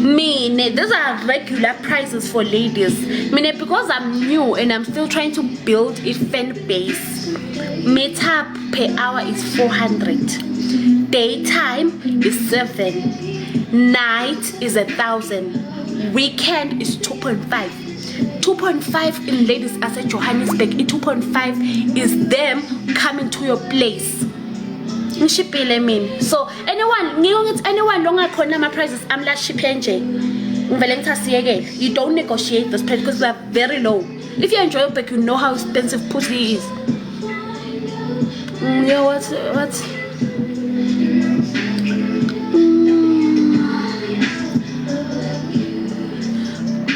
Mine, these are regular prices for ladies. Mine, because I'm new and I'm still trying to build a fan base, meetup per hour is 400. Daytime is 7. Night is 1,000. Weekend is 2.5. 2.5 in ladies as a Johannesburg. 2.5 is them coming to your place. So anyone longer khona my prices I'm la shiphe nje ngivele ngithasiyekele. You don't negotiate this price because they are very low. If you enjoy Joburg, you know how expensive pussy is. Yeah, what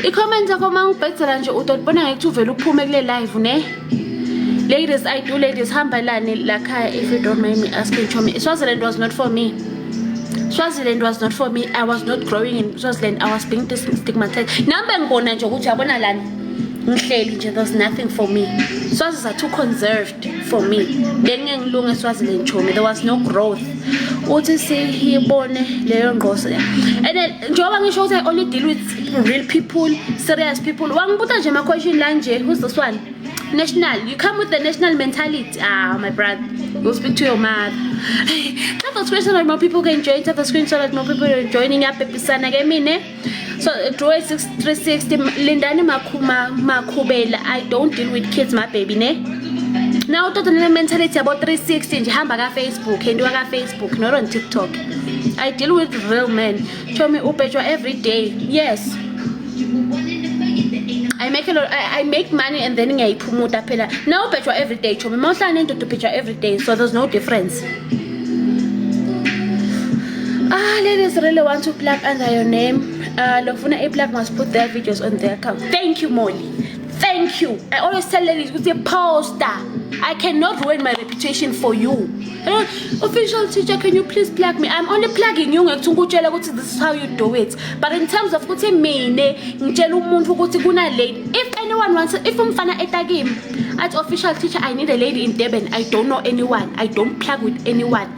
i-comment yakho mangibhedzela nje utobona ngeke uvela uphume kule live ne. Ladies, I do ladies hamba lani lakhaya if you don't mind me asking. Chomi, Swaziland was not for me. Swaziland was not for me. I was not growing in Swaziland. I was being stigmatized. Nambe ngibona nje ukuthi yabona lani ngihleli nje, there's nothing for me. Swazis are too conserved for me. Then ngilunge Swaziland Chomi, there was no growth. Uthi siyibone leyo ngqoso. And then njoba ngisho ukuthi I only deal with real people, serious people. Wangibuta nje ma question la nje, who's this one? National, you come with the national mentality. Ah, my brother, go speak to your mother. Tap the screen so that more people can join. Tap the screen so that more people are joining up. So draw 360. Lindani makubela. I don't deal with kids, my baby. Ne. Now to the mentality about 360. Hambaga Facebook, Hinduaga Facebook, not on TikTok. I deal with real men. Show me upejo every day. Yes. I make money and then ngiyayiphumuta phela. Now picture every day. Chomi mawuhlala nento to picture every day, so there's no difference. Ladies really want to plug under your name. Lofuna a plug must put their videos on their account. Thank you, Molly. Thank you. I always tell ladies with a poster. I cannot ruin my reputation for you. Official teacher, can you please plug me? I'm only plugging you. This is how you do it. But in terms of if anyone wants, if I'm fana etagim as official teacher, I need a lady in Durban. I don't know anyone. I don't plug with anyone.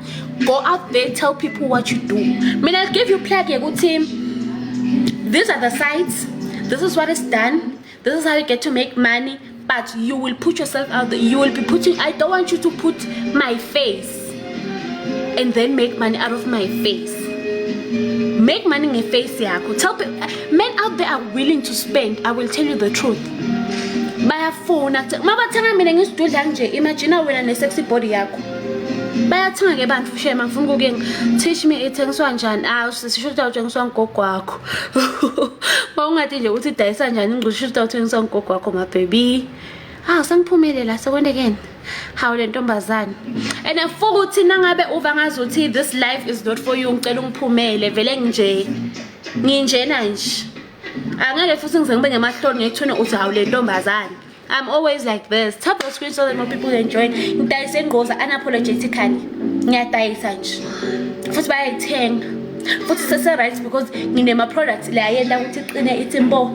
Go out there, tell people what you do. I'll give you plug a good team. These are the sites. This is what is done. This is how you get to make money. But you will put yourself out there. You will be putting. I don't want you to put my face and then make money out of my face. Make money in your face, yeah. Tell people, men out there are willing to spend. I will tell you the truth. Buy a phone. Imagine when a sexy body yako. Bayathanga ke bantu shema ngifuna ukuke teach me ethengiswa kanjani. Sishuta uthengiswa ngogogo wakho. Bawungathi nje uthi dayisa kanjani ngqishuta uthengiswa ngogogo wakho my baby. Sengiphumelela sekwendekeni. Hawu le ntombazane. And afuka uthi nangabe uva ngazuthi this life is not for you ngicela ungiphumele vele nginjena nje. Angeke futhi ngize ngibe ngemahloni ngikuthune uthi hawu le ntombazane. I'm always like this. Tap the screen so that more people enjoy. Ngidayisa ngoza unapologetically. Ngiyadayisa nje. Futhi bayayithenga. Futhi sese right because nginema products la yenda ukuthi iqine itimbo.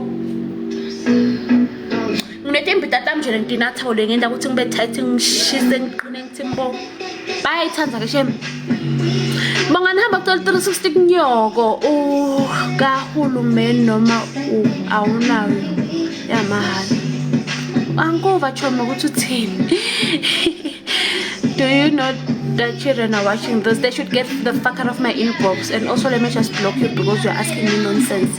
Nginetembi tata mjele nginathaule ngenda ukuthi ngibe tight ngishise ngiqine itimbo. Bayayithanda ke shem. Banganihamba kuthola 360 kunyoko kahulumeni noma awunayo yamahala. Angova choma ukuthi uthini. Do you know that children are watching this? They should get the fuck out of my inbox. And also let me just block you because you're asking me nonsense.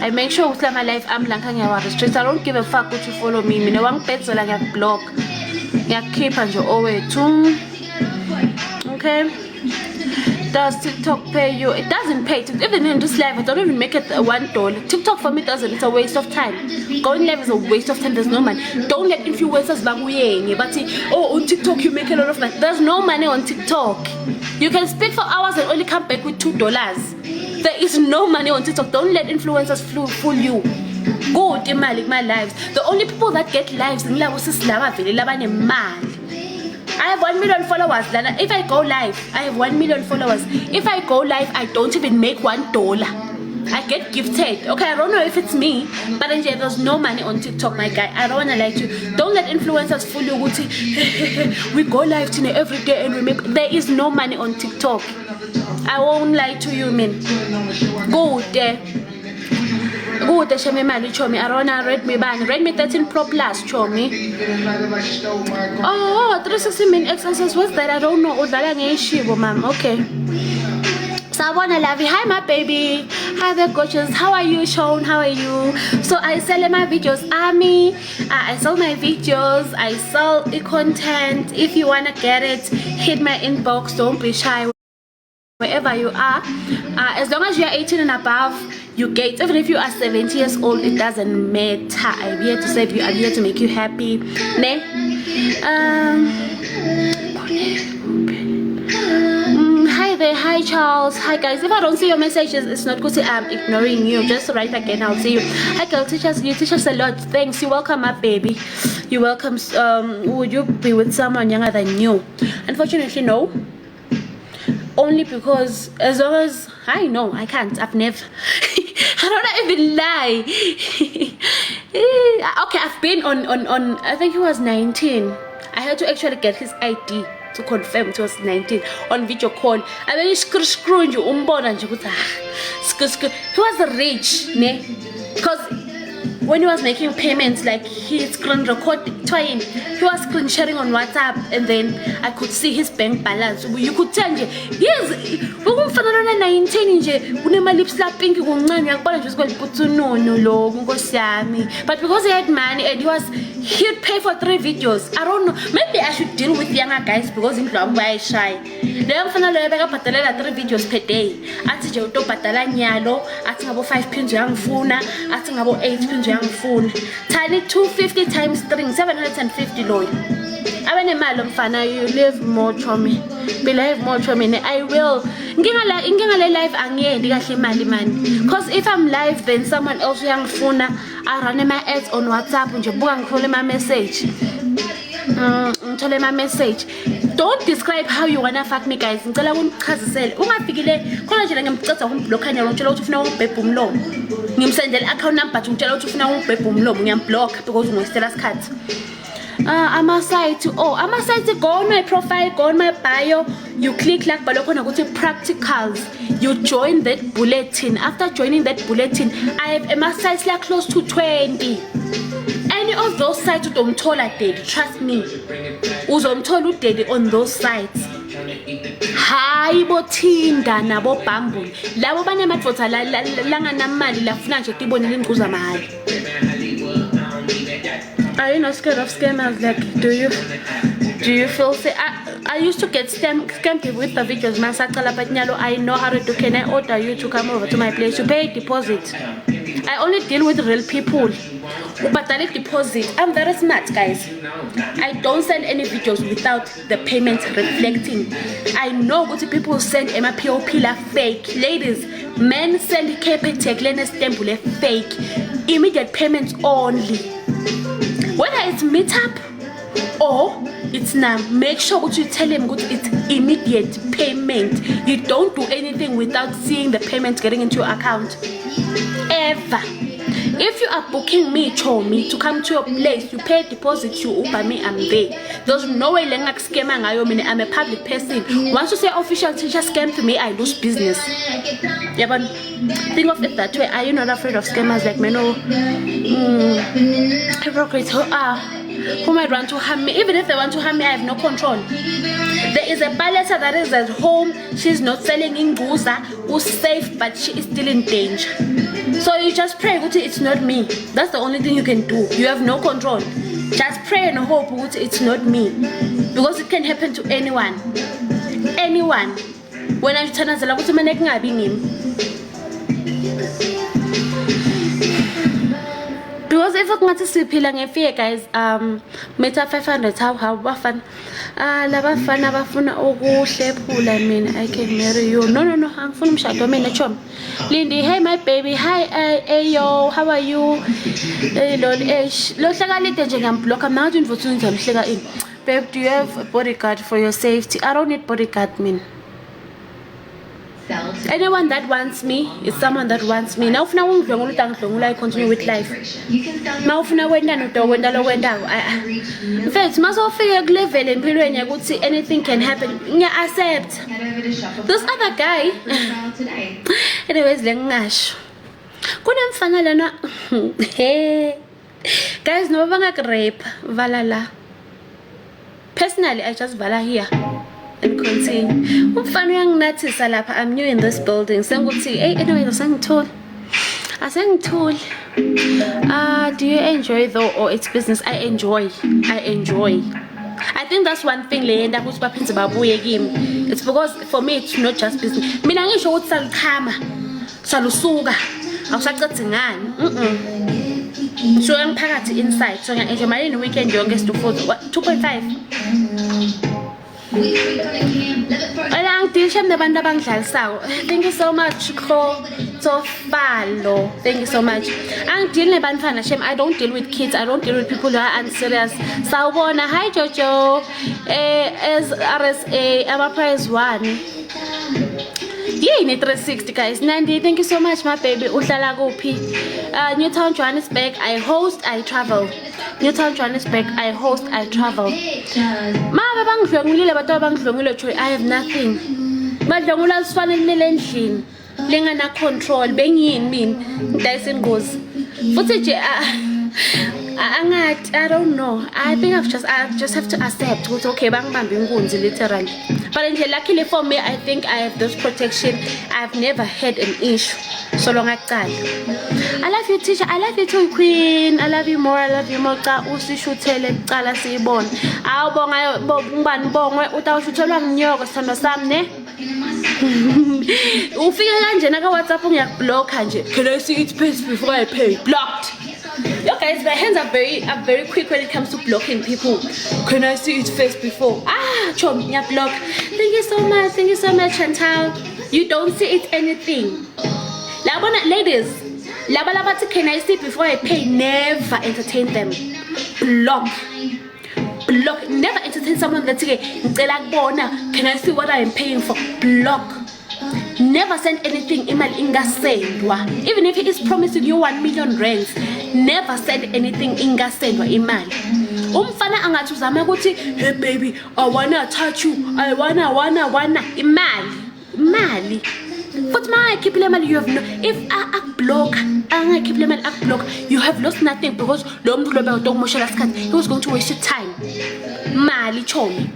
I make sure with my life I'm like restrict. I don't give a fuck what you follow me. Me no one pets so like I block. Yeah, keep and you always too. Okay. Does TikTok pay you? It doesn't pay. Even in this life, I don't even make it $1. TikTok for me doesn't. It's a waste of time. Going live is a waste of time. There's no money. Don't let influencers baguyeng. But say, on TikTok you make a lot of money. There's no money on TikTok. You can speak for hours and only come back with $2. There is no money on TikTok. Don't let influencers fool you. Go to my lives. The only people that get lives in la was lava vele labane mali. I have 1 million followers. If I go live, I have 1 million followers. If I go live, I don't even make $1. I get gifted. Okay, I don't know if it's me, but there's no money on TikTok, my guy. I don't wanna lie to you. Don't let influencers fool you. We go live today every day and we make. There is no money on TikTok. I won't lie to you, man. Go there. Go there, show me money, chomi. I don't wanna Redmi 13 Pro Plus, chomi. Oh, 360 min exercise. What's that? I don't know. Ma'am. Okay. So I wanna love you. Hi my baby. Hi there gorgeous. How are you, Sean? How are you? So I sell my videos, Ami. I sell my videos. I sell the content. If you wanna get it, hit my inbox. Don't be shy. Wherever you are, as long as you are 18 and above, you get. Even if you are 70 years old, it doesn't matter. I'm here to save you. I'm here to make you happy. Ne? Hi there. Hi Charles. Hi guys. If I don't see your messages, it's not because I'm ignoring you. Just write again. I'll see you. Hi girl. Teachers. You teach us a lot. Thanks. You're welcome, my baby. You're welcome. Would you be with someone younger than you? Unfortunately, no. Only because as long as I know I can't. I've never. I don't even lie. Okay, I've been on. I think he was 19. I had to actually get his ID to confirm it was 19 on video call. And then he screw you umbona nje ukuthi he was rich, ne? Because when he was making payments, like he screen recording, he was screen sharing on WhatsApp, and then I could see his bank balance. You could tell nje, yes, ukumfanana 19 nje unemali slapping kuncane yakubona nje usikwazi no lo nkosi yami. But because he had money and he'd pay for 3 videos. I don't know, maybe I should deal with younger guys because indlu wami bayishayi. Leyo mfana leyo bekabhadalela 3 videos per day. Athi nje utobhadala nyalo, athi ngabo 5 pins uyangifuna, athi ngabo 8 pins uyangifuna. Tiny 250 times 3 750 loyo. Abanemali mfana, you live more chomi. Believe more chomi. I will. Ngingale live angiyendi kahle imali man. Because if I'm live, then someone else uyangifuna. I run my ads on WhatsApp nje buka ngithole my message. Ngithole my message. Don't describe how you wanna fuck me, guys. Ngicela unichazisele. Ungafikile khona nje ngimcetha ukumblock nyalo ngitshela ukuthi ufuna ukubhebha umlomo. Ngimsendela account number ngitshela ukuthi ufuna ukubhebha umlomo, ngiyamblock because ungostela isikhathi. Ama site go on my profile, go on my bio, you click like balokhona ukuthi practicals, you join that bulletin. After joining that bulletin, I have ama sites like close to 20. Any of those sites udomthola daddy, trust me, uzomthola udaddy on those sites. Hayi bo Tinder nabo Bumble labo banemadvodza langanamali lafuna nje tibonela ingcuza mahali. Are you not scared of scammers? Like, do you feel say I used to get scammed with the videos, man. I know how to do. Can I order you to come over to my place? You pay a deposit. I only deal with real people. But I deposit. I'm very smart, guys. I don't send any videos without the payment reflecting. I know what people send MPOP la fake. Ladies, men send KPTech stempule fake. Immediate payments only. Whether it's meetup or it's now, make sure that you tell him it's immediate payment. You don't do anything without seeing the payment getting into your account. Ever. If you are booking me, Chomi, to come to your place, you pay a deposit, you Uber me, I'm there. There's no way I'm a public person. Once you say official teacher scam to me, I lose business. Yeah, but think of it that way. Are you not afraid of scammers like me? No. Hypocrites who might want to harm me. Even if they want to harm me, I have no control. There is a balesa that is at home. She's not selling in Guza, who's safe, but she is still in danger. So you just pray, it's not me. That's the only thing you can do. You have no control. Just pray and hope it's not me. Because it can happen to anyone. Anyone. When I'm trying to because if I'm going to see fear, guys, meta 500 how bafana labafana bafuna ukuhlephula mina I can marry you. No angifuna umshado mina chom. Lindy, hey my baby, hi yo, how are you? Lo hleka lide nje ngiyamblock manje indvuthu ngizamhleka in. Babe, do you have a bodyguard for your safety? I don't need bodyguard, man. Anyone that wants me is someone that wants me. Now ufuna ungidlongula utangidlongula I continue with life. Now ufuna kwentana udokwenta lokwentako. In fact, masofika ku level empilweni yakuthi anything can happen. Ngiya accept. This other guy. Anyways, lengasho. Kunemfana lana. Hey. Guys, no banga rape vala la. Personally, I just vala here. And continue. Umfana uyanginathisa lapha. I'm new in this building. Senguthi, hey, anyway, asangitholi. Do you enjoy though, or it's business? I enjoy. I think that's one thing le yenda ukuthi baphinze babuye kimi. It's because for me it's not just business. Mina ngisho ukuthi salukhama, salusuka, awusaqedzi ngani. So ngiphakathi inside. So ngiya malini weekend yonke sidufuza 2.5. Thank you so much, Tofalo. Thank you so much. I don't deal with kids. I don't deal with people who are unserious. Sawubona, hi Jojo. As RSA, I'm a prize 1. Yini 360 guys. Nandi, thank you so much, my baby. Uhlala kuphi? Newtown, Johannesburg. I host, I travel. Newtown, Johannesburg. I host, I travel. Ma bangidlongile bato bangidlongile joy. I have nothing. Badlongula sifanele endlini. Lengana control bengini mina. Dayisengozi. Futhi nje I don't know. I think I just have to accept ukuthi okay bangibambe inkunzi literally. But luckily for me, I think I have this protection. I've never had an issue so long aqala. I love you teacher. I love you too queen. I love you more. Cha usishuthele ecala siyibona. Awubonga ngibani bongwe utawushuthelwa nginyoko sithando sami ne. Ufike kanjena ka WhatsApp ngiyakublock nje. Can I see it pays before I pay? Blocked. Yo guys, my hands are very quick when it comes to blocking people. Can I see its face before? Chom, yeah, block. Thank you so much, Chantal. You don't see it anything. Ladies, can I see before I pay? Never entertain them. Block. Never entertain someone that's okay. Can I see what I am paying for? Block. Never send anything email ingasendwa. Even if he is promising you 1 million rands, never send anything ingasendwa email. Umfana angathi uzama ukuthi hey baby, I wanna touch you. I wanna imali. But my keep email you have no. If I block, I keep email block, you have lost nothing because lo muntu lo bekumoshela isikhathi. He was going to waste your time. Mali chomi.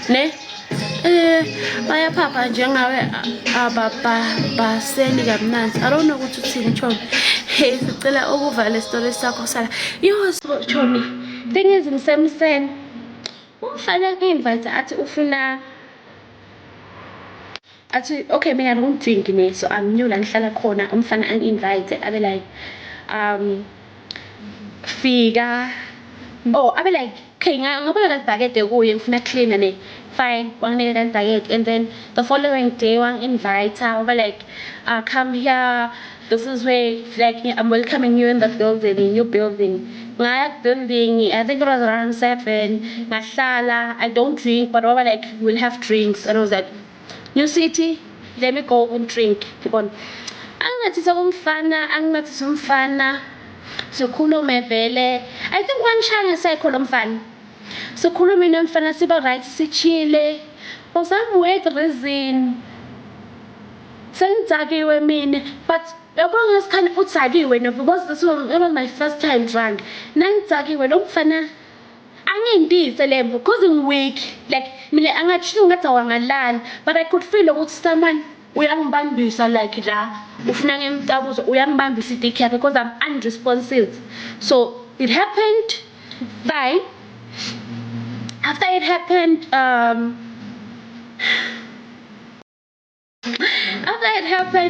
Ne baya papa njengawe ababaseli kamnanzi. I don't know ukuthi uthini Chomi. Hey sicela ukuvala story sakho sala yo Chomi. Thing is ngisemseni umfana ngi-invite athi ufuna athi okay mina ngidrink ne so I'm new la ngihlala khona umfana angi-invite abe like fika abe like okay ngabona ibhakede kuye ngifuna clean ne fine wanginika ibhakede and then the following day invite over like come here, this is where like I'm welcoming you in the building, in your building. Ngaya building, I think it was around 7. Ngahlala, I don't drink but over like we'll have drinks and I was like new city, let me go and drink. Anginathisa umfana sikhulume vele. I think wanishaya ngesekho lo mfana sikhulume nomfana siba right sichile for some weird reason sengidzakiwe mina but yabona ngesikhathi utsakiwe no because this was my first time drunk nangidzakiwe lo mfana angindise lembo because ngiweak like mina angathi ngathi awangalala but I could feel ukuthi someone uyangibambisa like la ufuna ngemtabuzo uyangibambisa idike yakhe because I'm unresponsive. So it happened fine. After it happened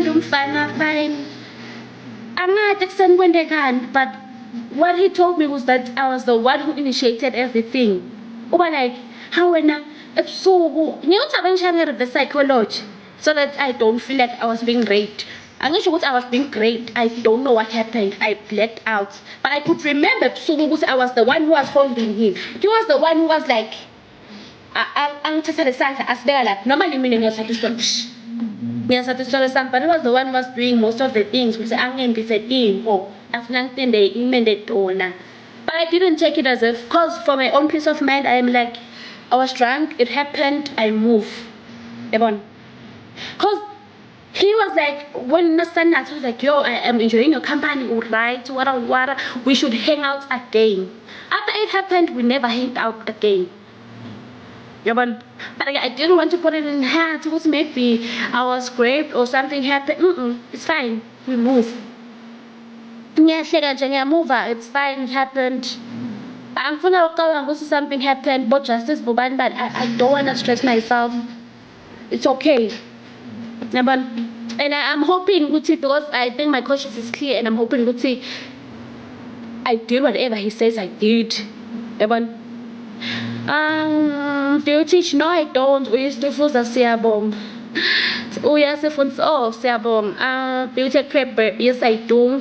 umfana fine angathi kusenkwendekani but what he told me was that I was the one who initiated everything. Uba like how wena ebusuku ngiyothi abengishaya the psychology so that I don't feel like I was being raped. Angisho ukuthi I was being raped. I don't know what happened. I blacked out. But I could remember ebusuku ukuthi I was the one who was holding him. He was the one who was like angithatha lesandla asibeka lapha noma mina ngiyathatha isitolo ngiyathatha isitolo sami, but he was the one who was doing most of the things ukuthi angenzise info afuna ngitinde imende tona. But I didn't take it as if, cause for my own peace of mind I am like, I was drunk, it happened, I move. Cause he was like, when Nasan was like, yo, I am enjoying your company, alright, what, we should hang out again. After it happened, we never hanged out again. But I didn't want to put it in hands because maybe I was raped or something happened. It's fine, we move. It's fine, it happened. I'm gonna something happened, but justice, but I don't want to stress myself. It's okay. And I'm hoping because I think my conscience is clear, and I'm hoping I did whatever he says I did. Do you teach? No, I don't. We used to fuse a siyabong. Oh yes, siyabong. Do you take prep? Yes, I do.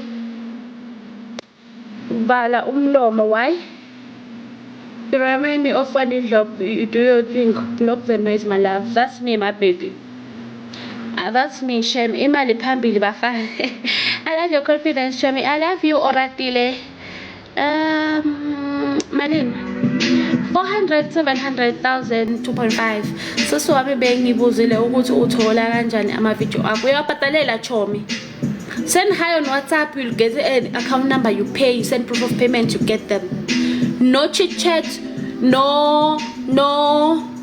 Bala umlomo, why? You remind me of funny job. Do you think love the noise, my love? That's me, my baby. That's me, Shem. Imali phambili bafana. I love your confidence, Shemi. I love you, Oratile. Malin. 400, 700,000, 2.5. So wami bengibuzile ukuthi uthola kanjani ama-video akho. Uyabhatalela Chomi. Send hi on WhatsApp, you'll get an account number, you pay, you send proof of payment, you get them. No chit chat, no.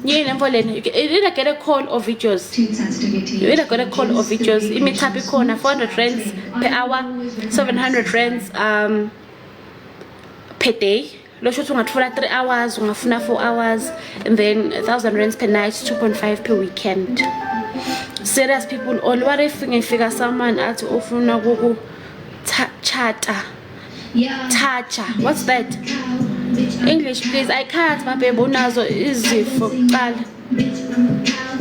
You either get a call or videos. You either get a call or videos. Imitapi corner 400 friends per hour, 700 friends per day. Losho ungathola 3 hours, ungafuna 4 hours, and then 1,000 rands per night, 2.5 per weekend. Serious people, all what if ngifika someone at ofuna kuku chata. Tacha. What's that? English, please. I can't, my baby. Unazo izifo kuqala.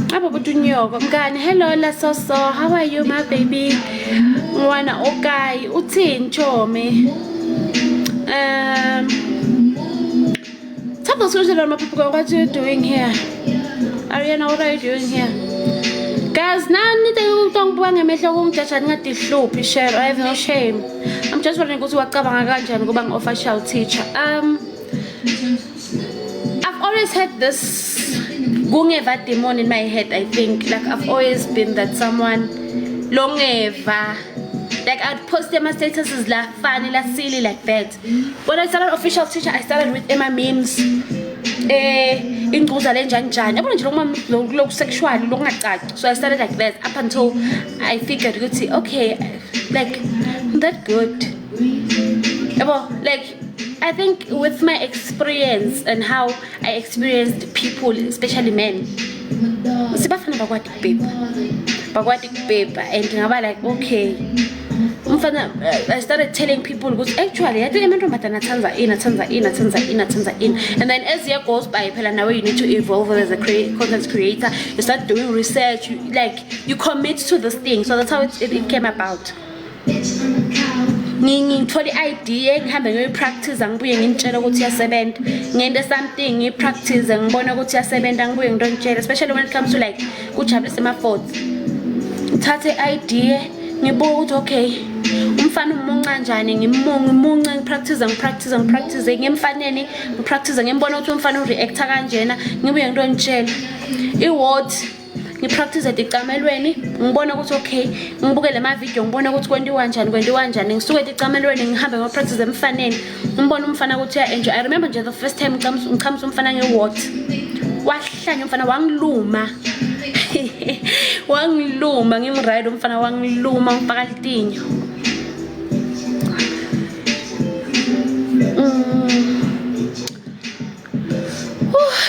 Ababutunyoko mngani. Hello la Soso. How are you, my baby? Ngwana okay. Uthini Chomi? Tap the social on my people. What are you doing here? Ariana, what are you doing here? Guys, now I need to talk about the share. I have no shame. I'm just wondering go to a and go back official teacher. I've always had this gungeva demon in my head. I think like I've always been that someone long ever. Like I'd post my statuses like funny, like silly, like that. When I started official teacher, I started with Emma memes. Inguza lenjani yabona nje lo sexual longacaci. So I started like that up until I figured okay, like that good. Like I think with my experience and how I experienced people, especially men, sibafana bakwati paper and ngaba like okay. I started telling people actually I think Tanza in, and then as year goes by now you need to evolve as a content creator. You start doing research, you commit to this thing. So that's how it came about. Ngithola idea ngihambe ngiyopractice ngibuye ngintshela ukuthi yasebenza ngende something ngipractice ngibona ukuthi yasebenza ngibuye ngidonitshela, especially when it comes to like kujabulisa ama-thoughts. Thathe idea ngibuka ukuthi okay umfana umunca kanjani, ngimunca ngipractice ngimfaneni ngipractice ngibona ukuthi umfana ureacta kanjena ngibuye ngidonitshela iword ngipractice eticamelweni ngibona ukuthi okay ngibukele ama video ngibona ukuthi kwenziwa kanjani ngisuke eticamelweni ngihambe ngopractice emfaneni ngibona umfana ukuthi uya enjoy. I remember nje the first time ngikhamisa umfana ngeword wahlanya umfana wangiluma wangiluma ngimride umfana wangiluma ngifaka litinyo.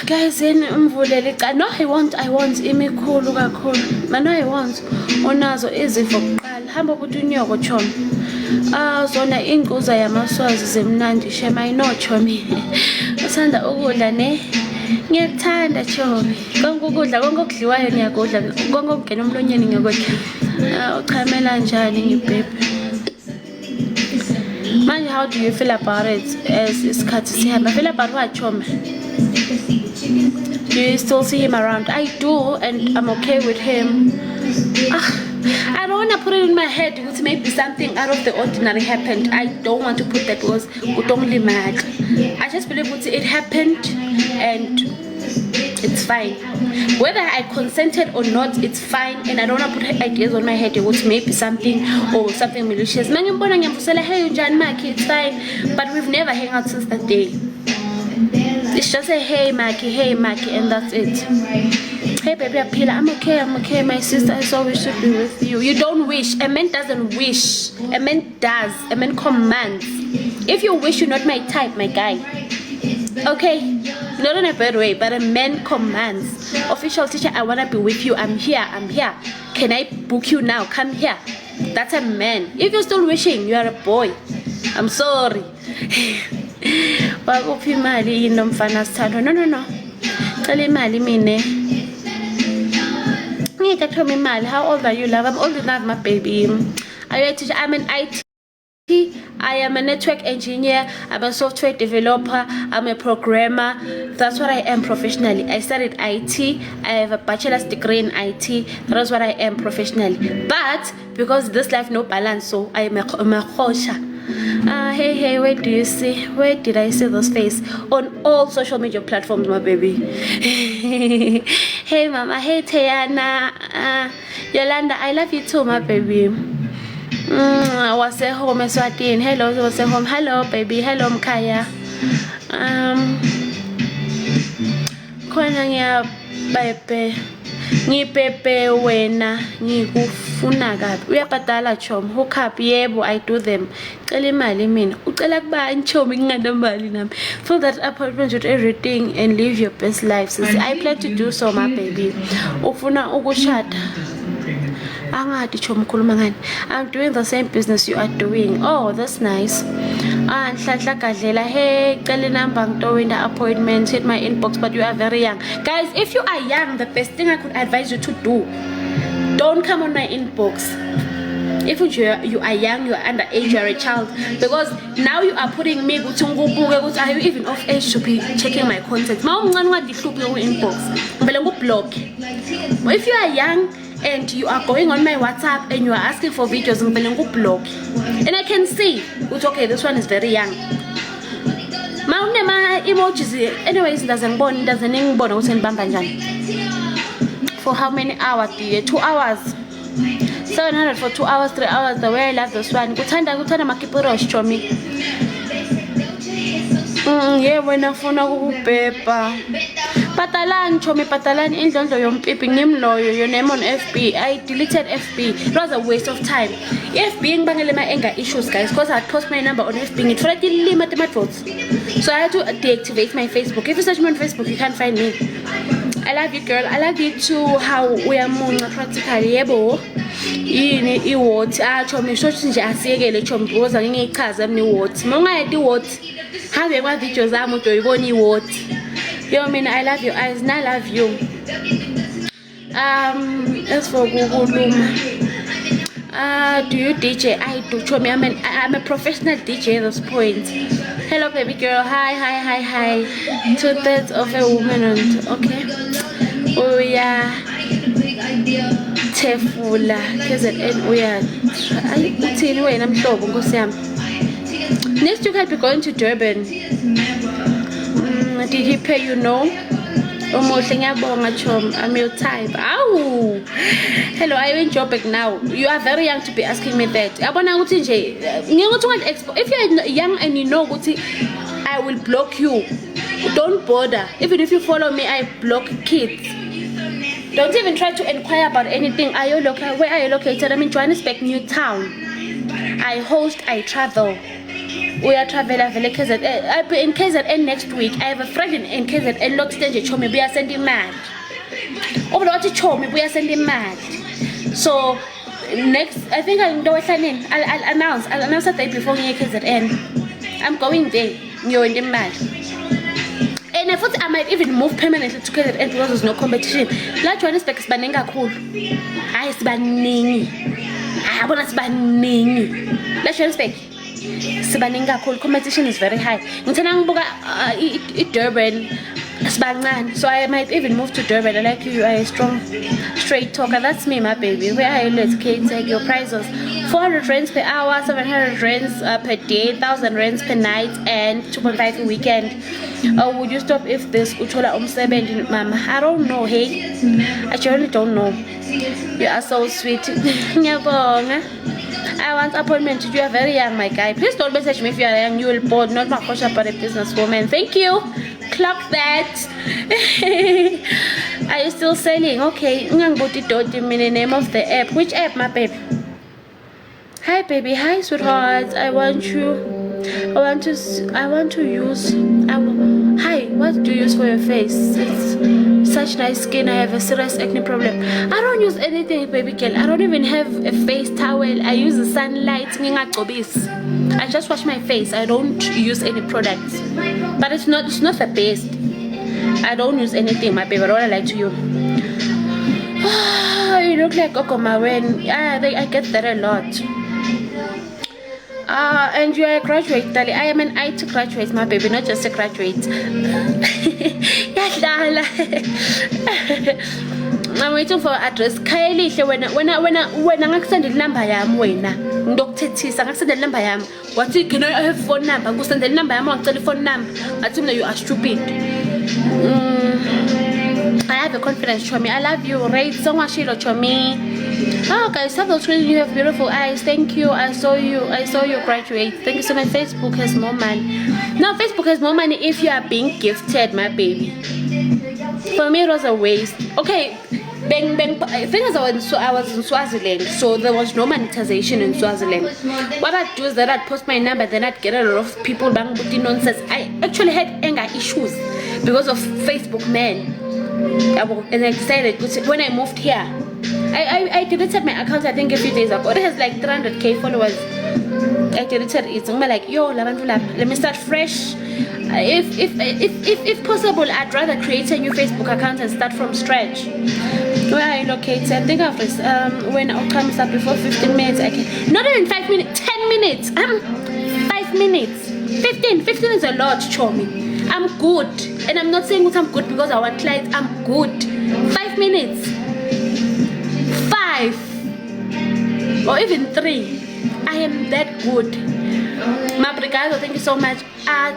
Guys, umvulele no I want imikhulu kakhulu mano I want onazo izifo kuqala hamba ukuthi unyoko Chomi zona inquza yamaswazi zemnandi shema I know Chomi uthanda ukudla ne ngiyekuthanda Chomi konke ukudla konke okudliwayo ngiyakudla konke okungena emlonyeni ngiyakudla uchamela njani ngibhebhe manje? How do you feel about it as isikhathi sihamba? Feel about what Chomi? Do you still see him around? I do, and I'm okay with him. I don't want to put it in my head because maybe something out of the ordinary happened. I don't want to put that because it only mad. I just believe it happened and it's fine. Whether I consented or not, it's fine, and I don't want to put ideas on my head it maybe something or something malicious. It's fine, but we've never hung out since that day. It's just a hey Maki, and that's it. Hey baby Apila, I'm okay, my sister, I so wish to be with you. You don't wish. A man doesn't wish. A man does. A man commands. If you wish, you're not my type, my guy. Okay? Not in a bad way, but a man commands. Official teacher, I wanna be with you. I'm here. Can I book you now? Come here. That's a man. If you're still wishing, you are a boy. I'm sorry. Wakuphi imali yini nomfana sithandwa? No. Cela imali mine. How old are you, love? I'm old enough, my baby. Are you a teacher? I'm an IT. I am a network engineer. I'm a software developer. I'm a programmer. That's what I am professionally. I studied IT. I have a bachelor's degree in IT. That's what I am professionally. But because this life no balance, so I am a khosha. Hey, where do you see? Where did I see this face? On all social media platforms, my baby. Hey, mama. Hey, Tayana. Yolanda, I love you too, my baby. Was at home, Eswatini. Hello, was at home. Hello, baby. Hello, Mkaya. Khona baby. Ngipepe wena ngikufuna kabi uyabhadala chom hook up yebo I do them cela imali mina ucela kubani chom nginganamali nami fill that appointment with everything and live your best life sis. I plan to do so my baby ufuna ukushada angadi chom khuluma ngani I'm doing the same business you are doing. Oh, that's nice. Nhlanhla Gadlela, hey, cela number ngitowina appointment, hit my inbox, but you are very young. Guys, if you are young, the best thing I could advise you to do, don't come on my inbox. If you are young, you are underage, you are a child, because now you are putting me, are you even of age to be checking my content? Inbox. If you are young and you are going on my WhatsApp and you are asking for videos, and I can see, okay, this one is very young. Emojis, anyways, doesn't for how many hours do you? 2 hours. 700 for 2 hours, 3 hours. The way I love this one. Kutanda makipurosh chomi. Yeah, when I phone paper. Patalan chomi patalan indlondo yompipi ngimloyo your name on FB. I deleted FB. It was a waste of time. FB ngibangele my anger issues, guys, because I post my number on FB. It already limited my votes. So I had to deactivate my Facebook. If you search me on Facebook, you can't find me. I love you, girl. I love you too. How we are munga practically yebo. Yini iwot chomi shothi nje asiyekele chomi because ngiyichaza mina iwot. Mongayedi iwot. Have my videos zami udoyibona iwot. Yo, mina, I love your eyes and I love you. As for Google Luma, do you DJ? I do. Show me, I'm a professional DJ at this point. Hello, baby girl. Hi. 2/3 of a woman and okay. Oh yeah. Tefula. KZN. Oh yeah. I'm sure. Next week I'll be going to Durban. Did he pay you? No? I'm your type. Ow! Hello, I went Joburg now. You are very young to be asking me that. If you're young and you know, I will block you. Don't bother. Even if you follow me, I block kids. Don't even try to inquire about anything. Where are you located? I'm in Johannesburg, Newtown. I host, I travel. We are traveling KZN. I'll be in KZN next week. I have a friend in KZN. Look, stage Chomi, we are sending mad. Over the Chomi, we are sending mad. So next, I think I'll announce that day before KZN. I'm going there. You're in the mad. And I thought I might even move permanently to KZN because there's no competition. Like Johannesburg is banning cool. I is banning. I want us banning. Let's Johannesburg. sibaningi kakhulu, competition is very high. Ngithanda ngibuka Durban sibancane, so I might even move to Durban. I like you are a strong straight talker. That's me, my baby. Where are you? Let's take your prizes. 400 rands per hour, 700 rands per day, 1000 rands per night, and 2.5 a weekend. Would you stop if this Utola umsebenzi, mama? I don't know, hey. I generally don't know. You are so sweet. Nyabonga. I want appointment. You are very young, my guy. Please don't message me if you are young. You will bored. Not my coach, but a businesswoman. Thank you. Clock that. Are you still selling? Okay. Name of the app. Which app, my babe? Hi, baby. Hi, sweetheart. I want to use. Hi. What do you use for your face? It's such nice skin. I have a serious acne problem. I don't use anything, baby girl. I don't even have a face towel. I use the sunlight. I just wash my face. I don't use any products. But it's not the best. I don't use anything, my baby. I don't lie to you. You look like Coco Mawen. Yeah, I get that a lot. And you are a graduate, Dali. I am an IT graduate, my baby, not just a graduate. I'm waiting for address. Kylie, when I send the number, I'm waiting. Doctor Tis, I send the number. What can I have phone number? Go send the number. I'm on telephone number. I think you are stupid. I have a confidence, Chomi. I love you. Right? So much, Chomi. Oh, guys, have those screen. You have beautiful eyes. Thank you. I saw you graduate. Thank you so much. Facebook has more money. Now, Facebook has more money if you are being gifted, my baby. For me, it was a waste. Okay, bang. I think I was in Swaziland, so there was no monetization in Swaziland. What I'd do is that I'd post my number, then I'd get a lot of people bang booty nonsense. I actually had anger issues because of Facebook, man. And I decided when I moved here, I deleted my account. I think a few days ago. It has like 300k followers. I deleted it. I'm like, yo, let me start fresh. If possible, I'd rather create a new Facebook account and start from scratch. Where are you located? I think after when it comes up before 15 minutes, I can. Not even 5 minutes, 10 minutes. 5 minutes. 15 is a lot, Chomi. I'm good, and I'm not saying that I'm good because I want clients. I'm good. 5 minutes. 5 or even 3. I am that good. Mabrigado, thank you so much.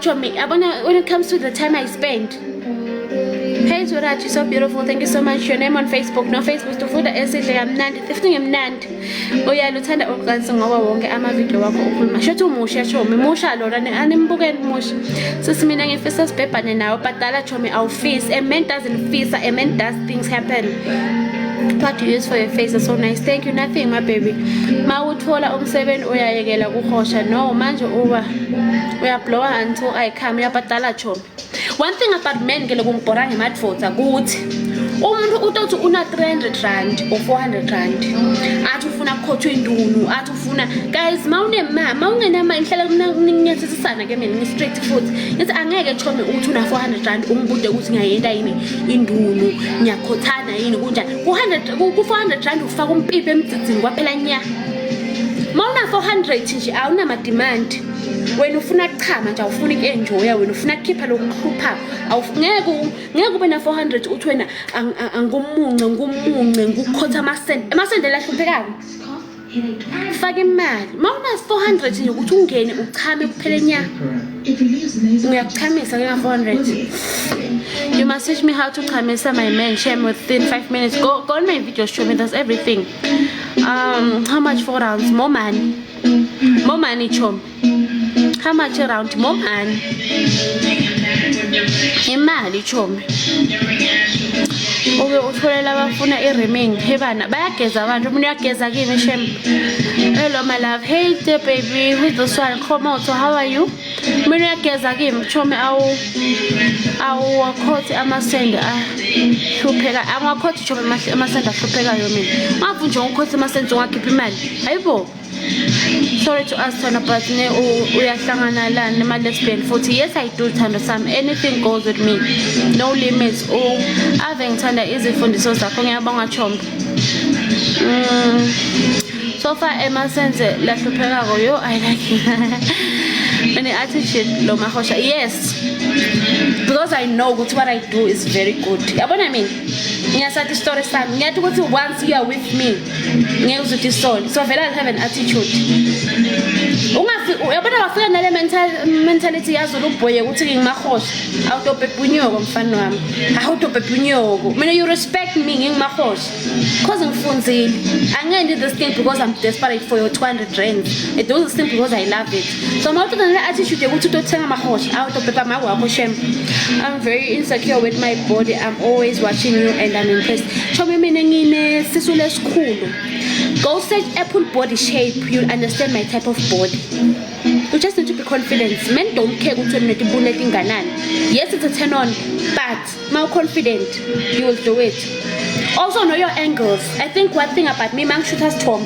Chomi, when it comes to the time I spend. Hey Zorat, you're so beautiful. Thank you so much. Your name on Facebook. No Facebook to food essay. I'm Nandi. Everything I'm Nandi. Oh yeah, Lutanda Organs and our wonga ama video wako ukulma. Shoto Musha Chomi. Musha Lora and Mbugan Mush. So Sminang if it's paper and now, but Dala Chomi our face. A man doesn't face, a man does things happen. What you use for your face is so nice. Thank you. Nothing, my baby. Ma uthola 7 uyayekela kuhosha. No, manje uyablowa until I come. Uyabhadala Chomi. One thing about men ke lokungibhora ngemadvots ukuthi umuntu utothi una 300 rand or 400 rand athi ufuna ukhothwa indunu athi ufuna guys mawunemama ungenama inhlala kunyathesisana ke mina ngi-straight foot ngithi angeke Chomi uthi una 400 rand umbude ukuthi ngiyayenda yini indunu ngiyakhothana yini kunjani ku400 rand ufaka umpipi emdzizini kwaphela nya mawuna 400 nje awunama demand. When you funa kuchama nje awufuna ukenjoya wena ufuna kukhipha lokuhlupha ngeke ube na 400 uthi wena ngumunce ngukhotha amasende lahluphekako faka imali mawuna 400 nje ukuthi ungene uchame kuphela nya uyachamisa ke 400. You must teach me how to chamisa my man shame within 5 minutes. Go on my videos, show me that's everything. How much 4 rounds? More money Chomi. How much around? More money. Imali Chomi. Okay, utholela abafuna i-rimming. Hey bana, bayageza abantu. Umuntu uyageza kimi shem. Hello my love. Hey there baby. Who's this one? Come out. So how are you? Umuntu uyageza kimi. Chomi awakhothi amasende ahlupheka. Angakhothi Chomi amasende ahluphekayo mina. Ngavu nje ngikhothi amasende ungakhipha imali. Hayibo. Sorry to ask Tana, but uyahlangana la nema-lesbian futhi. Yes, I do, Thando Sam. Anything goes with me. No limits. Ave ngithanda izimfundiso zakho ngiyabonga Chomi. So so far emasenze lahlupheka yo I like it. And attitude lo mahosha, yes, because I know what I do is very good. Yabona I mean ngiyasathi story sami ngiyathi ukuthi once you are with me ngeke uzothi soul, so vele I have an attitude. Yabona wafika nale mentality yazo loboye ukuthi ngingimahosha awutobhebunyoko mfana wami, awutobhebunyoko mina. You respect me ngingimahosha because ngifunzile. Angendi this thing because I'm desperate for your 200 rands. I do this thing because I love it. So mawuthi nale attitude yokuthi utothenga amahosha awutobhebha mawakho shem. I'm very insecure with my body. I'm always watching you and I'm impressed. Chomi mina ngine sisu lesikhulu. Go search Apple body shape, you'll understand my type of body. You just need to be confident. Men don't care ukuthi wena bullet inganani. Yes, it's a turn on, but now confident, you will do it. Also know your angles. I think one thing about me, man shoot has Tom.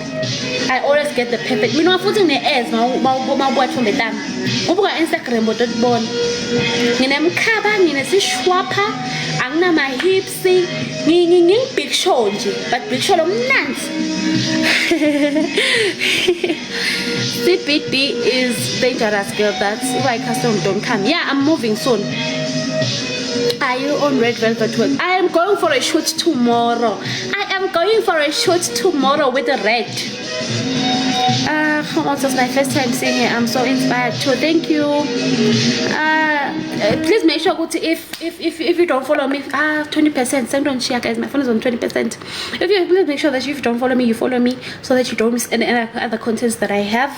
I always get the perfect. Me no footing the ass, my from the dam. Ubuka Instagram but don't born. Nginemkhaba, nginesishwapha, angina my hips, nging big show nje, but big show omnanzi. CBD is dangerous, girl. That's why custom don't come. Yeah, I'm moving soon. Are you on Red Velvet Work? I am going for a shoot tomorrow. With a red. Also, it's my first time seeing it. I'm so inspired too. Thank you. Please make sure if you don't follow me, 20%. Send on share, guys. My phone is on 20%. Please make sure that if you don't follow me, you follow me so that you don't miss any other contents that I have.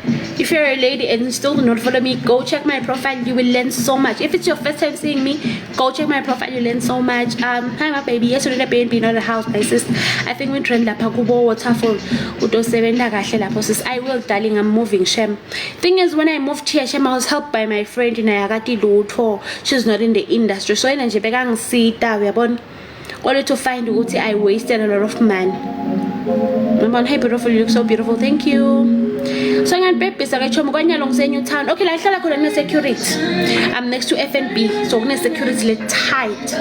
If you're a lady and you still do not follow me, go check my profile. You will learn so much. If it's your first time seeing me, go check my profile. You learn so much. Hi my baby. Yes, we're in not the house, my sis. I think we trend lapha kubo waterfall. Udosebenza kahle lapho sis. I will, darling. I'm moving, Shem. Thing is, when I moved here, Shem, I was helped by my friend in Ayagati Lutho. She's not in the industry, so I nje beka ngisita uyabona. Only to find ukuthi I wasted a lot of money. Remember, hey beautiful, you look so beautiful. Thank you. So I'm baby sakachoma kwanya long New Town. Okay, la hlala khona ne security. I'm next to FNB, so kune security le tight.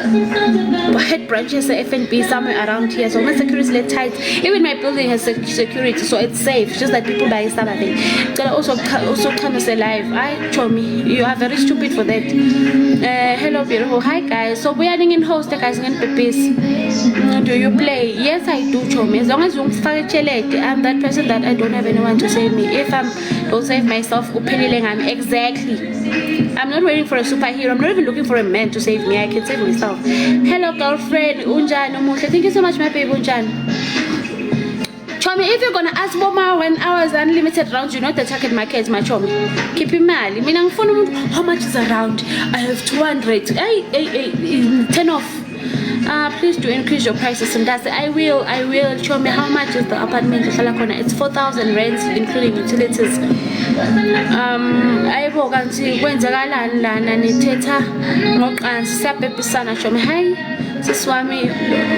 But head branches at FNB somewhere around here, so kune security le tight. Even my building has security, so it's safe. Just like people buy something. Also come to say live. I Chomi, you are very stupid for that. Hello beautiful. Hi guys. So we are in host guys and babies. Do you play? Yes, I do, Chomi. As long as you I'm that person that I don't have anyone to save me. If I don't save myself, exactly. I'm not waiting for a superhero. I'm not even looking for a man to save me. I can save myself. Hello, girlfriend. Unjan. Thank you so much, my baby Unjan. Chomi, if you're gonna ask Mama when I was unlimited rounds, you know the target market, my Chomi. Keep in mind. I mean, how much is a round? I have 200. 10 off. Please do increase your prices, and that's it. I will. Show me how much is the apartment. It's 4,000 rents including utilities. I will go see when the lana niteta ngoqansi siyabhebhisana show me hi siswami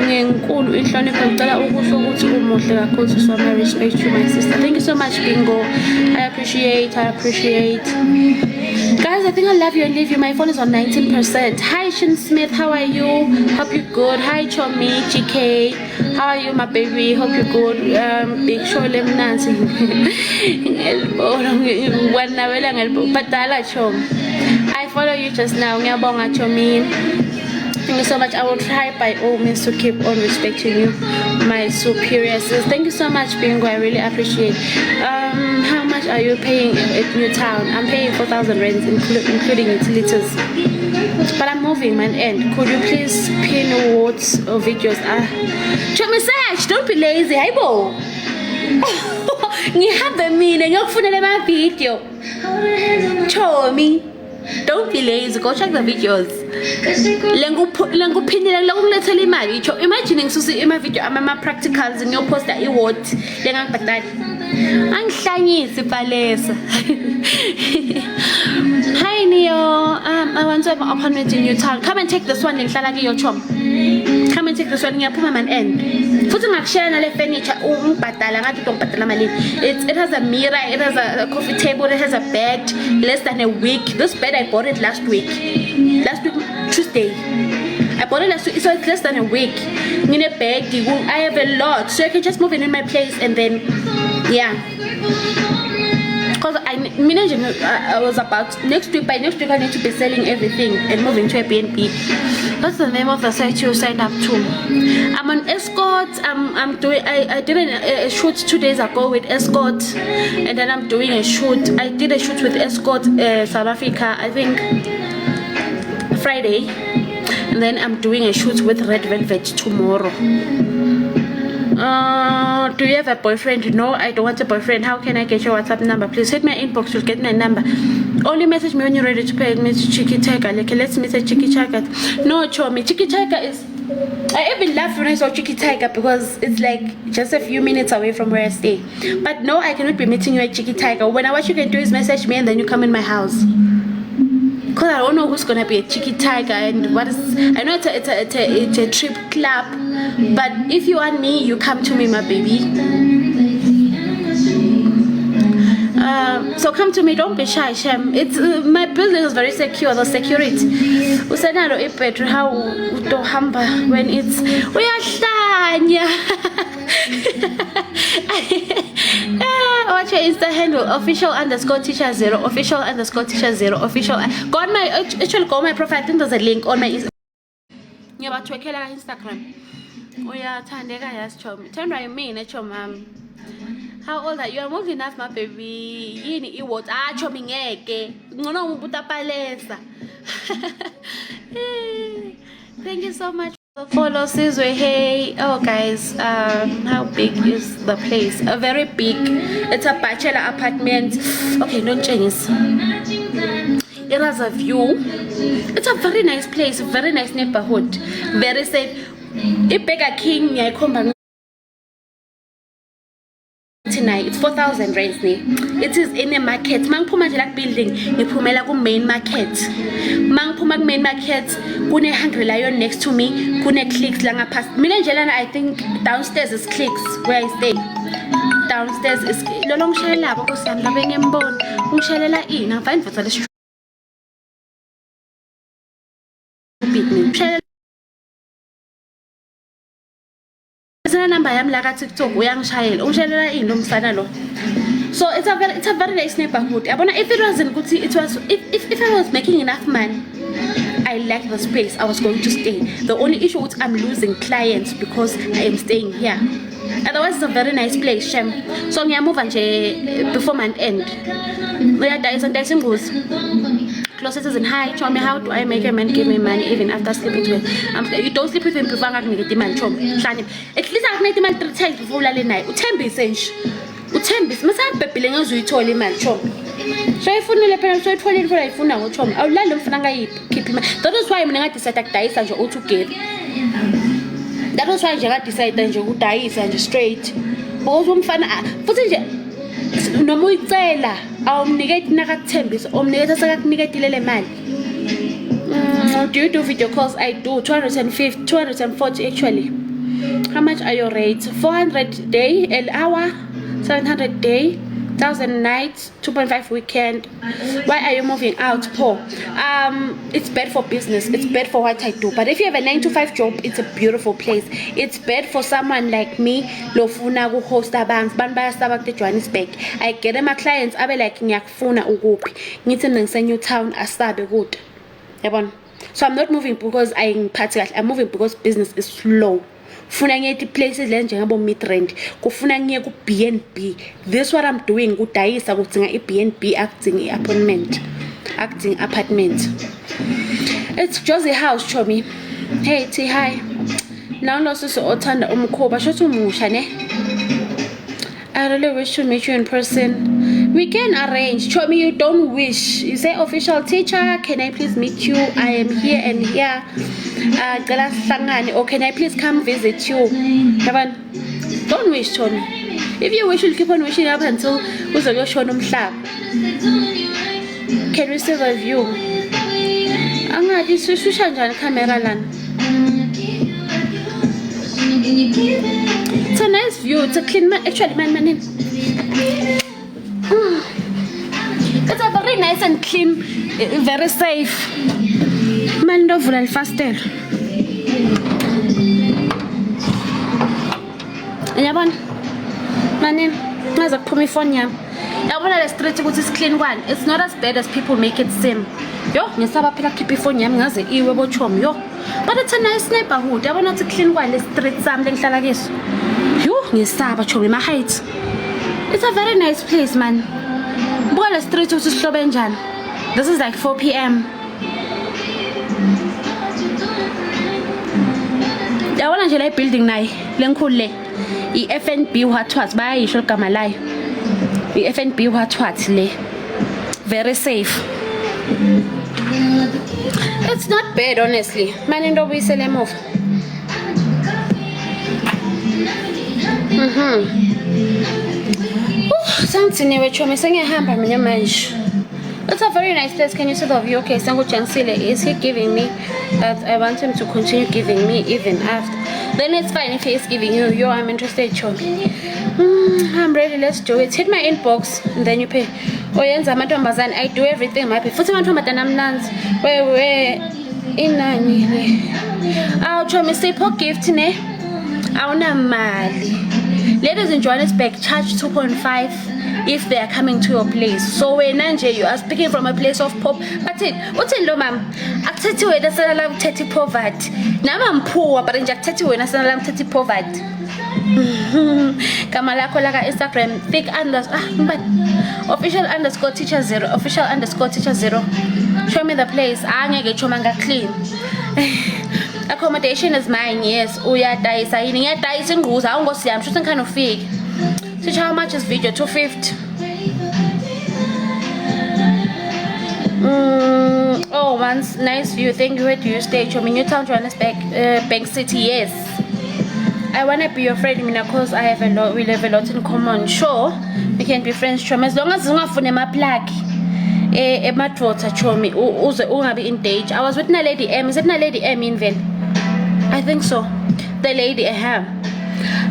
ngenkulu inhlonipho ngicela ukusho ukuthi umuhle kakhulu siswami. I respect you my sister. Thank you so much Bingo. I appreciate. Guys, I think I love you and leave you. My phone is on 19%. Hi Shin Smith, how are you? Hope you're good. Hi Chomi, GK, how are you my baby? Hope you're good. Big show lemnansi. I follow you just now. Ngiyabonga Chomi. Thank you so much. I will try by all means to keep on respecting you, my superiors. Thank you so much, Bingo. I really appreciate. How much are you paying at New Town? I'm paying 4,000 rents, including utilities. But I'm moving, man. And could you please pin words or videos? Chomi, don't be lazy. Hi, bo. Ngihambe mina ngiyokufunela ama video. Chomi. Don't be lazy, go check the videos. Lenguphinile lokulethela imali icho. Imagine ngisusi ima video ama practicals ngiyoposta iword lengangibhadali. Angihlanyisi palesa. Hi Neo, I want to have an apartment in New Town. Come and take this one ngihlala kiyo chom. Come and take this one ngiyaphuma man end. Futhi ngakshare nale furniture ungibhadala ngathi ungibhadala malini. It has a mirror, it has a coffee table, it has a bed, less than a week. This bed I bought it last week Tuesday. I so it's less than a week. In a bag, I have a lot, so I can just move in my place and then, yeah. Because I was about by next week I need to be selling everything and moving to a BNB. That's the name of the site you signed up to. I'm on Escort. I'm doing. I did a shoot 2 days ago with Escort, and then I'm doing a shoot. I did a shoot with Escort South Africa, I think Friday, and then I'm doing a shoot with Red Velvet tomorrow. Do you have a boyfriend? No, I don't want a boyfriend. How can I get your WhatsApp number? Please hit my inbox. You'll get my number. Only message me when you're ready to pay me to Chicky Tiger. Like, let's meet at Chicky Tiger. No, Chomi. Chicky Tiger is. I even laugh when I saw Chicky Tiger because it's like just a few minutes away from where I stay. But no, I cannot be meeting you at Chicky Tiger. When what you can do is message me and then you come in my house. Cause I don't know who's gonna be a Chicky Tiger and what is. I know it's a trip club, but if you want me, you come to me, my baby. So come to me. Don't be shy, Shem. It's my building is very secure. The security. Usenalo ipetro how to hamba when it's uyahlanya. Watch your Insta handle official_teacher0 official_teacher0 official. Go on my actually go on my profile. I think there's a link on my Instagram. Uyathandeka yazi Chomi. Thandwa yimina Chomi. How old are you? I'm old enough, my baby. Yini iwot Chomi ngeke. Ngcono ngubutapalesa. Thank you so much. Follow Sizwe. Hey, oh guys, how big is the place? Very big. It's a bachelor apartment. Okay, don't change. It has a view. It's a very nice place, very nice neighborhood, very safe. If Burger King, it's 4,000 rands. It is in a market. Mangpuma building, Nipumela main market. Mangpuma main market, Kune Hungry Lion next to me, Kune Clicks Langa past. Milangelana, I think downstairs is Clicks where I stay. Downstairs is Lolong Shella, because I'm loving him bone. Umshalela in, I'm fine for the street. Number I am like TikTok, young child. So it's a very nice neighborhood. If it wasn't good, it was if I was making enough money, I like the space I was going to stay. The only issue is I'm losing clients because I am staying here. Otherwise, it's a very nice place, Shem. So I move before my end. Where there is goes. Closet in high. Chomi, how do I make a man give me money even after sleeping with him? You don't sleep with him before I can get the man. Chom, at least I made the man 3 times before the night. Utembi sense. Utembi. Masa pepiling as we told him, man. Chom. So if you parents so told him for a phone now, Chom, I'll let him keep him. That was why I'm not decided to die and you to give. That was why I decided that you would die and straight. Because one fan, no more tsela awumniketi nakakuthembisa omniketa sakakuniketile mali. Do you do video calls? I do. 250 240 actually. How much are your rates? 400 day an hour, 700 day, 1,000 nights, 2.5 weekend. Why are you moving out, Paul? It's bad for business. It's bad for what I do. But if you have a 9-to-5 job, it's a beautiful place. It's bad for someone like me. Lofuna ku host banks. Banbaya Starbucks to Johannesburg. I get my clients. I be like ngiyakufuna ukuphi. Ngithi ngise New Town asabe good. Yabona. So I'm not moving because I'm particular. I'm moving because business is slow. Funa ngiye places le njengabo mid-rent kufuna ngiye ku BNB. This what I'm doing kudayisa kudinga iBNB acting apartment. It's Josie House Chomi. Hey T hi. Now lost so othanda umkhoba shothi umusha ne. I really wish to meet you in person. We can arrange. Chomi, you don't wish. You say official teacher, can I please meet you? I am here and here. Or can I please come visit you? Don't wish, Chomi. If you wish, you'll keep on wishing up until uzoyo shona umhlaba. Can we still review? Angathi sishusha njani camera lana? It's a nice view. It's a clean man. Actually, man. It's a very nice and clean, very safe. Man, don't fall faster. Yabona manini ngaze kuphuma ifoni yami yabona le street ukuthi is clean one. It's not as bad as people make it seem. Yo ngisaba phela khipha ifoni yami ngaze iwe bochomi yo, but it's a nice neighborhood. Yabona ukuthi clean one le street sami lengihlala kiso. Yo ngisaba chomi ma heights. It's a very nice place man. Buka le street ukuthi sihlobe njani. This is like 4 p.m. Yabona nje le building nayi lenkhulu le i-FNB Watwat bayayisho igama layo. I-FNB Watwat le very safe. It's not bad honestly. Mani into obuyisele emuva. Sangithiniwe chomi sengiyahamba mina manje. It's a very nice place. Can you see the view? Okay, Sango Chansile, is he giving me that I want him to continue giving me even after? Then it's fine if he is giving you. Yo, I'm interested, chomi. I'm ready, let's do it. Hit my inbox and then you pay. Oh, yes, I'm I do everything, my pay. Where inani. I'll try me say poor gift ne. Auna mali. Ladies in Johannesburg charge 2.5 if they are coming to your place. So when Nanje, you are speaking from a place of pop. But what's in lo ma'am? Akuthethe wena sala uthethe poverty. Nami I'm poor but ngiyakuthethe wena sala uthethe poverty. Kama lakho la ka Instagram thick but official_teacher0 official_teacher0. Show me the place. Angeke choma clean. Accommodation is mine, yes. Uyadayisa yini ngiyadayisa ingquza awungosiyami shothi ngikhana ufike. Teacher, how much is video? 250. Oh, once nice view. Thank you. Where do you stay? Chomi, Newtown, Johannesburg, Bank City. Yes. I wanna be your friend, Mina, cause we have a lot in common. Sure, we can be friends, Chomi. As long as you don't have my plug. Emadrota Chomi, uze ungabi in date. I was with a lady M. Is it a lady M in Vel? I think so. The lady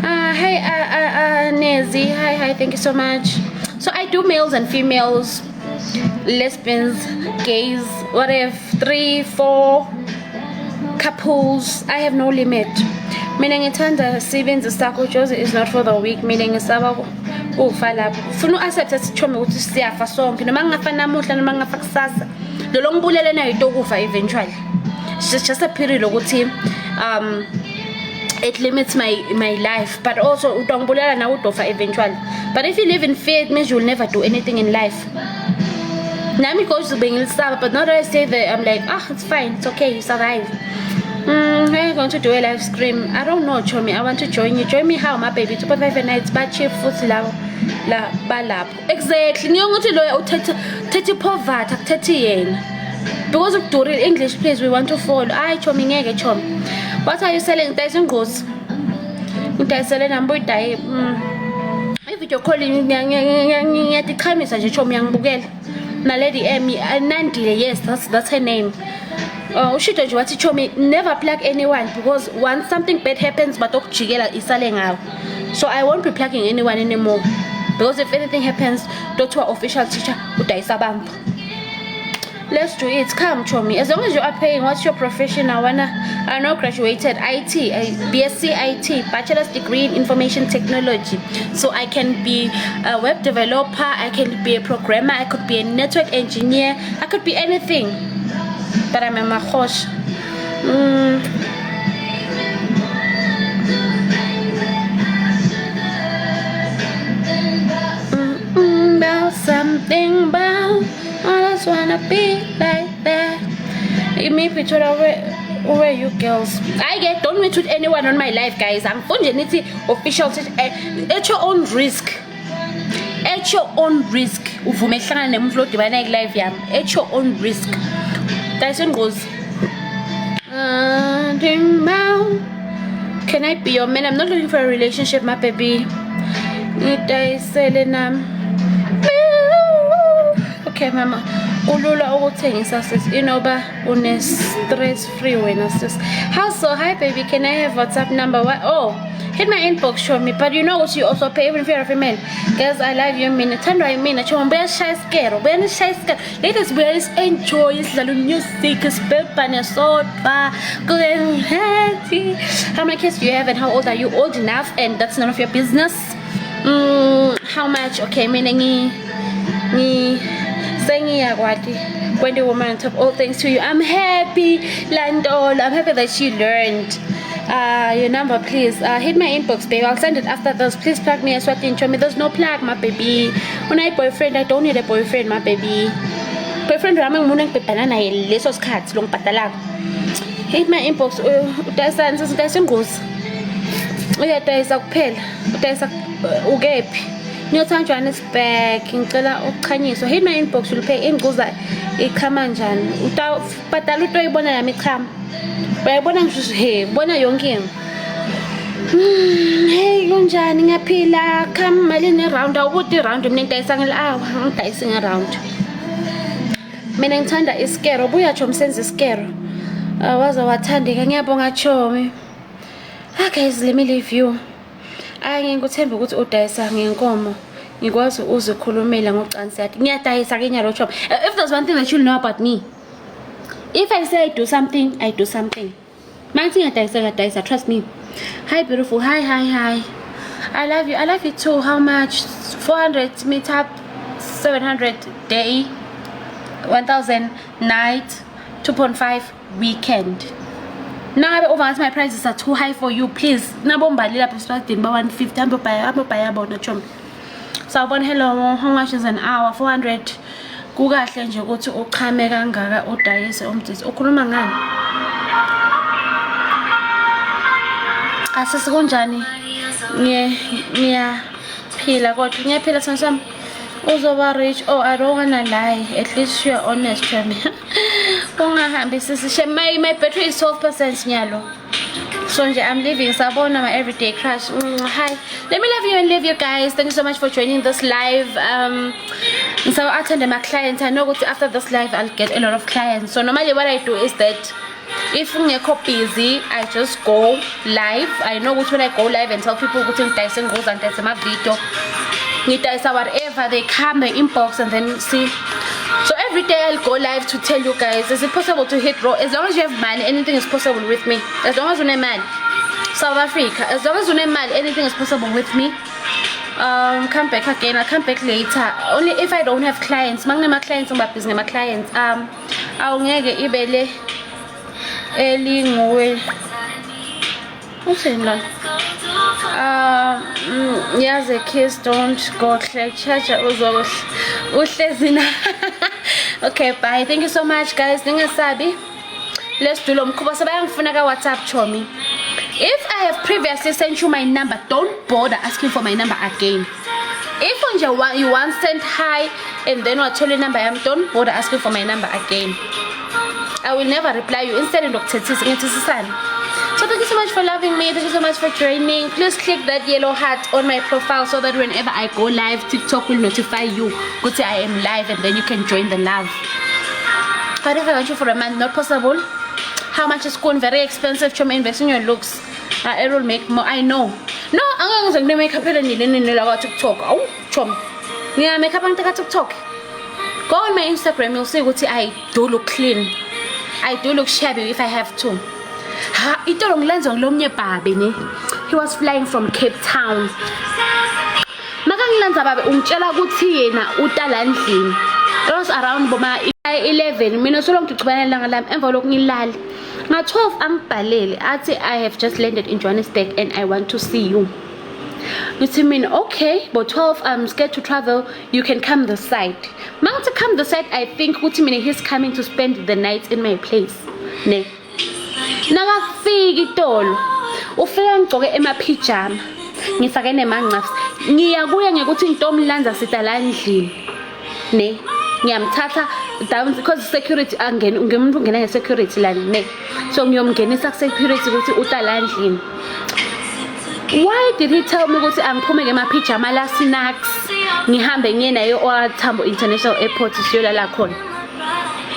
Hi, Nezi. Hi, thank you so much. So I do males and females, lesbians, gays, whatever, 3, 4 couples. I have no limit. Meaning ngithanda sebenza sakho Jose is not for the weak. Meaning ngisaba ufa lapho. Ufuna uaccept sichome ukuthi siyafa sonke noma ngingafa namuhla noma ngingafa kusasa. Lo ngibulele nayo itokufa eventually. It's just a period ukuthi it limits my life, but also utangbulela na udofa eventually. But if you live in fear, it means you'll never do anything in life. Nami goes to being saba, but not that I say that I'm like, it's fine, it's okay, you survive. When are you going to do a live stream? I don't know, Chomi. I want to join you. Join me how, my baby? 2.5 nights, but chief foot la balap. Exactly. Nyongothi loya uthethe poverty akuthethe yena. Because of the English place we want to follow. Ay Chomi ngeke Chomi. What are you selling? Dayisa ngozi. Ngidayisele number udayi. Video calling ngiyatiqhamisa nje Chomi ngiyangibukela. Na lady Emmy Nandile, yes, that's her name. Ushito nje wathi Chomi never plug anyone because once something bad happens batokujikela isale ngawo. So I won't be plugging anyone anymore because if anything happens to our official teacher udayisa abantu. Let's do it. Come Chomi, as long as you are paying. What's your profession? I know graduated IT, BSc IT, bachelor's degree in information technology. So I can be a web developer, I can be a programmer, I could be a network engineer, I could be anything. But I'm a mahosh. About something about I just wanna be like that. It may be told where you girls. Don't meet with anyone on my life, guys. I'm fungenity official at your own risk. At your own risk. Uvumehlana nemflo divine life yam. At your own risk. Dyson goes. Can I be your man? I'm not looking for a relationship, my baby. Okay, mama. Ulula ukuthengisa sis. Inoba une stress free wena sis. How so? Hi baby, can I have WhatsApp number? What? Oh, hit my inbox, show me. But you know what, you also pay even fear of a man. Guys, I love you, mina. Tando I mean, show me. Shy scare. Ladies, we enjoy the music, spell pan so good and happy. How many kids do you have and how old are you? Old enough, and that's none of your business. How much? Okay, meaning when the woman on top all things to you. I'm happy, Landol. I'm happy that she learned. Your number, please. Hit my inbox, babe. I'll send it after this. Please plug me as well. Show me. There's no plug, my baby. When I boyfriend, I don't need a boyfriend, my baby. Boyfriend, ramang munang pepanana lesos cards long patalag. Hit my inbox. There's goes. There's a pill. There's a ugepi. New Town Johannesburg, ngicela ukukhanyiswa. Hit my inbox, you'll pay in goza ikhama njani. Ubhadala into oyibona nami ikhama. Bayabona ngisho he, bona yonke into. Hey, kunjani ngiyaphila? Khama malini round awubuthi round mina ngidayisa ngelawa, ngidayisa ngeround. Mina ngithanda iskero, buya Chomi senze iskero. Waza wathandeka ngiyabonga Chomi. Guys, let me leave you. Ngikuthemba ukuthi udayisa ngenkomo ngikwazi uzikhulumela ngocansi yathi ngiyadayisa ke nyalo Chomi. If there's one thing that you know about me, if I say I do something, I do something. Manthi ngiyadayisa, trust me. Hi beautiful, hi. I love you too. How much? 400 meet up, 700 day, 1000 night, 2.5 weekend. Now over my prices are too high for you, please. Nabombalila perspective by 150. I'm buy about the Chomi. So one hello, how much is an hour? 400. Kukahle nje ukuthi uqhame kangaka udayise umdisi. Ukhuluma ngani? Asisi kunjani? Ngiyaphila kodwa ngiyaphila sami. Uzoba rich. Oh, I don't wanna lie. At least you're honest, Chomi. My battery is 12% nyalo. So I'm leaving Sabona, my everyday crush. Hi. Let me love you and leave you guys. Thank you so much for joining this live. So I attend my clients. I know after this live I'll get a lot of clients. So normally what I do is that if I'm busy, I just go live. I know when I go live and tell people what Tyson goes and that's my video. Whatever they come, they inbox and then see. So every day I'll go live to tell you guys, is it possible to hit raw? As long as you have money, anything is possible with me. As long as you have money, South Africa. As long as you have money, anything is possible with me. Come back again. I'll come back later. Only if I don't have clients. My clients, my business, my clients. I'll ngeke ibele elinguwe. What's in line? Yes, the kids don't go to church. Okay, bye. Thank you so much, guys. Let's do WhatsApp Chomi. If I have previously sent you my number, don't bother asking for my number again. If you want send hi and then what your number I am, don't bother asking for my number again. I will never reply you. Instead of Dr. So thank you so much for loving me. Thank you so much for joining. Please click that yellow heart on my profile so that whenever I go live, TikTok will notify you. Go say I am live and then you can join the live. But if I want you for a month, not possible. How much is going? Very expensive. Chomi, invest in your looks. It will make more. I know. No, I'm going to make up TikTok. Oh, Chomi. Yeah, make up on TikTok. Go on my Instagram. You'll see what I do look clean. I do look shabby if I have to. He was flying from Cape Town. It was around 11. Mina so long to envelope ngilali. Nga 12 angibhalele athi I have just landed in Johannesburg and I want to see you. Ngithi mina okay, but 12 I'm scared to travel. You can come the side. Mangithe come the side, I think ukuthi mina he's coming to spend the night in my place. Ne. Nakafika itolo. Ufika ngigcoke emapijama. Ngifake nemanqafu. Ngiya kuye ngekuthi intomlanza sidala endlini. Ne. Ngiyamthatha down because security angene ungemuntu ungena ngesecurity la ne. So ngiyomngenisa ku security ukuthi utala endlini. Why did he tell me ukuthi angiphume ngemapijama la snacks ngihambe ngiye nayo oThambo International Airport siyolala khona?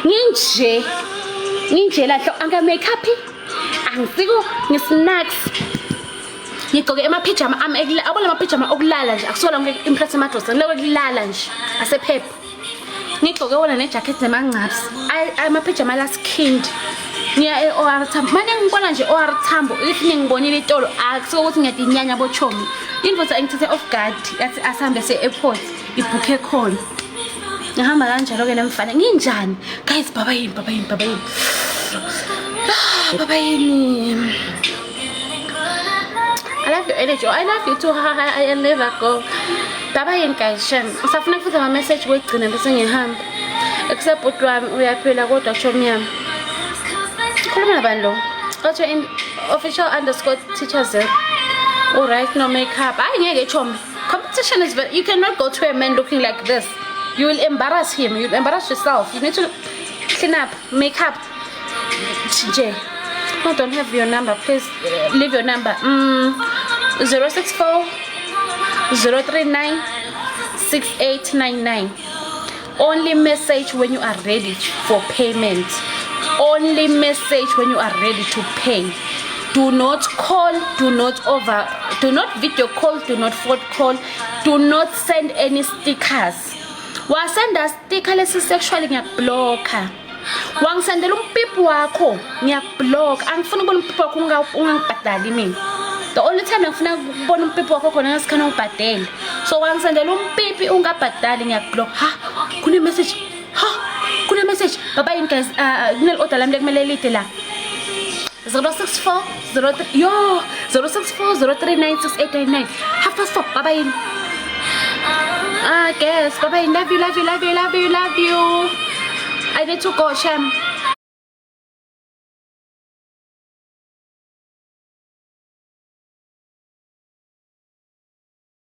Nginje la hlo anga makeup angisiko ngisnacks ngigqoke emapijama ami abona amapijama okulala nje akusola ngeke impress amadoda ngiloko kulala nje asephepha ngigqoke wona nejacket nemangcapsi amapijama la skinned ngiya eOR Tambo manje ngibona nje OR Tambo if ngibonile itolo akusho ukuthi ngiyadinyanya bochomi indvodza engithethe off guard yathi asambe se-airport ibhukhe khona ngihamba kanjalo ke nemfana nginjani guys babayini I love your energy. I love you too. I never go. Babayini guys shem usafuna futhi ama message kwegcina bese ngihamba except utwami uyaphila kodwa chomi yami khuluma nabani lo othi in official_teacher Z alright no makeup I ngeke chomi competition is very, you cannot go to a man looking like this. You will embarrass him, you'll embarrass yourself. You need to clean up, make up. TJ, I don't have your number, please leave your number. 064 039 6899. Only message when you are ready for payment. Only message when you are ready to pay. Do not call, do not video call, do not phone call, do not send any stickers. Wasenda sticker lesi sexually ngiyablocker. Wangisendela umpipi wakho ngiyablock. Angifuni ukubona umpipi wakho ungangibhadali mina. The only time ngifuna ukubona umpipi wakho khona ngasikhana ubhadela. So wangisendela umpipi ungabhadali ngiyablock. Ha, kune message. Babayini guys, kunel order lami lekumele lide la. 064 039 6899. Half past 4 babayini. Guys, bye-bye. Love you. I need to go, Shem.